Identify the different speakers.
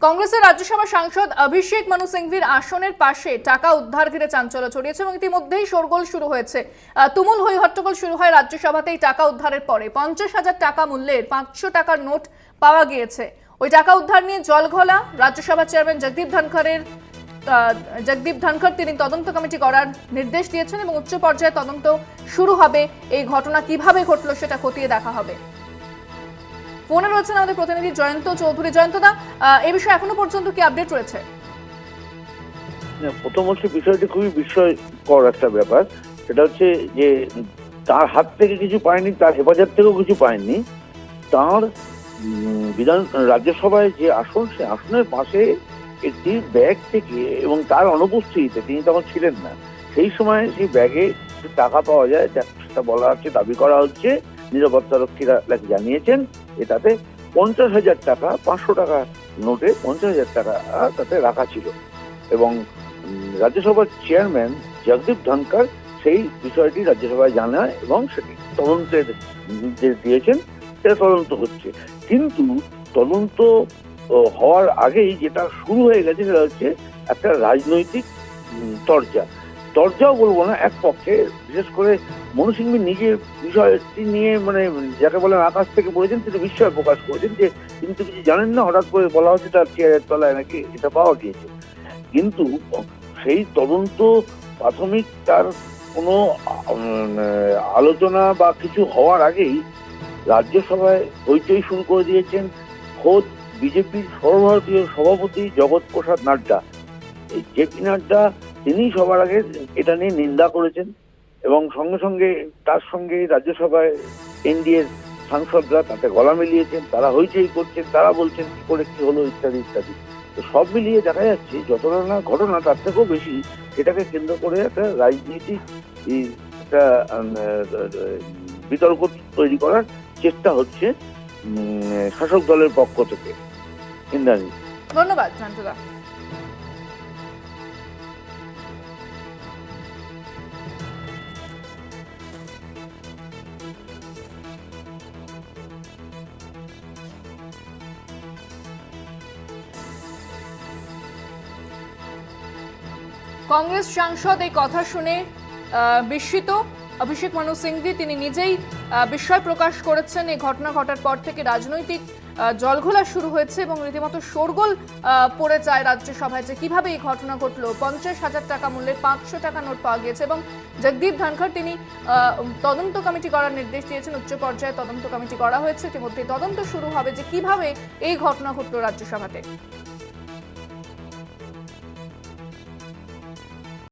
Speaker 1: কংগ্রেসের রাজ্যসভা সাংসদ অভিষেক মানু সিংভির আসনের পাশে টাকা উদ্ধার ঘিরে চাঞ্চল্য ছড়িয়েছে এবং ইতিমধ্যেই শোরগোল শুরু হয়েছে। তুমুল হই হট্টগোল শুরু হয় রাজ্যসভাতেই টাকা উদ্ধারের পরে। 50,000 টাকা মূল্যের 500 টাকার নোট পাওয়া গিয়েছে। ওই টাকা উদ্ধার নিয়ে জলঘোলা। রাজ্যসভা চেয়ারম্যান জগদীপ ধনখড় তিনি তদন্ত কমিটি করার নির্দেশ দিয়েছেন এবং উচ্চ পর্যায়ে তদন্ত শুরু হবে। এই ঘটনা কিভাবে ঘটলো সেটা খতিয়ে দেখা হবে। ফোনে রয়েছেন আমাদের প্রতিনিধি জয়ন্ত চৌধুরী। জয়ন্তদা, এই বিষয়ে এখনো পর্যন্ত কি আপডেট রয়েছে?
Speaker 2: প্রথম হচ্ছে বিষয়টি খুবই বিস্ময়কর একটা ব্যাপার। সেটা হচ্ছে যে তার হাত থেকে কিছু পায়নি, তার হেফাজত থেকেও কিছু পায়নি। তার রাজ্যসভায় যে আসন, সে আসনের পাশে একটি ব্যাগ থেকে, এবং তার অনুপস্থিতিতে, তিনি তখন ছিলেন না, সেই সময় সেই ব্যাগে টাকা পাওয়া যায়। সেটা বলা হচ্ছে, দাবি করা হচ্ছে, নিরাপত্তা রক্ষীরা জানিয়েছেন যে তাতে 50,000 টাকা, 500 টাকা নোটে 50,000 টাকা তাতে রাখা ছিল। এবং রাজ্যসভার চেয়ারম্যান জগদীপ ধনখড় সেই বিষয়টি রাজ্যসভায় জানায় এবং সেটি তদন্তের নির্দেশ দিয়েছেন। সেটা তদন্ত হচ্ছে, কিন্তু তদন্ত হওয়ার আগেই যেটা শুরু হয়ে গেছে সেটা হচ্ছে একটা রাজনৈতিক তরজাও বলবো না, এক পক্ষে, বিশেষ করে মনু সিংভি নিজের বিষয়টি নিয়ে, যাকে বলেন আকাশ থেকে পড়েছেন, তিনি বিস্ময় প্রকাশ করেছেন যে তিনি তো কিছু জানেন না, হঠাৎ করে বলা হচ্ছে তার চেয়ারের তলায় নাকি এটা পাওয়া গিয়েছে। কিন্তু সেই তদন্ত প্রাথমিক তার কোনো আলোচনা বা কিছু হওয়ার আগেই রাজ্যসভায় হইচই শুরু করে দিয়েছেন খোদ বিজেপির সর্বভারতীয় সভাপতি জগৎ প্রসাদ নাড্ডা। এই জেপি নাড্ডা তিনি সবার আগে এটা নিয়ে নিন্দা করেছেন এবং সঙ্গে সঙ্গে তার সঙ্গে রাজ্যসভায় এনডিএর সাংসদরা তাতে গলা মিলিয়েছেন। তারা হইচই করছেন, তারা বলছেন কি করে কি হলো ইত্যাদি ইত্যাদি। তো সব মিলিয়ে দেখা যাচ্ছে যতটা না ঘটনা, তার থেকেও বেশি এটাকে কেন্দ্র করে একটা রাজনীতিক একটা বিতর্ক তৈরি করার চেষ্টা হচ্ছে শাসক দলের পক্ষ থেকে। ইন্দ্রাণী,
Speaker 1: ধন্যবাদ জয়ন্তদা। কংগ্রেস সাংসদ এই কথা শুনে বিস্মিত অভিষেক মানু সিংভি। তিনি নিজেই বিস্ময় প্রকাশ করেছেন। এই ঘটনা ঘটার পর থেকে রাজনৈতিক জলঘোলা শুরু হয়েছে এবং রীতিমতো শোরগোল পড়ে যায় রাজ্যসভায় যে কিভাবে এই ঘটনা ঘটলো। 50,000 টাকা মূল্যের 500 টাকা নোট পাওয়া গিয়েছে এবং জগদীপ ধনখড় তিনি তদন্ত কমিটি করার নির্দেশ দিয়েছেন। উচ্চ পর্যায়ে তদন্ত কমিটি করা হয়েছে। ইতিমধ্যে তদন্ত শুরু হবে যে কিভাবে এই ঘটনা ঘটলো রাজ্যসভাতে।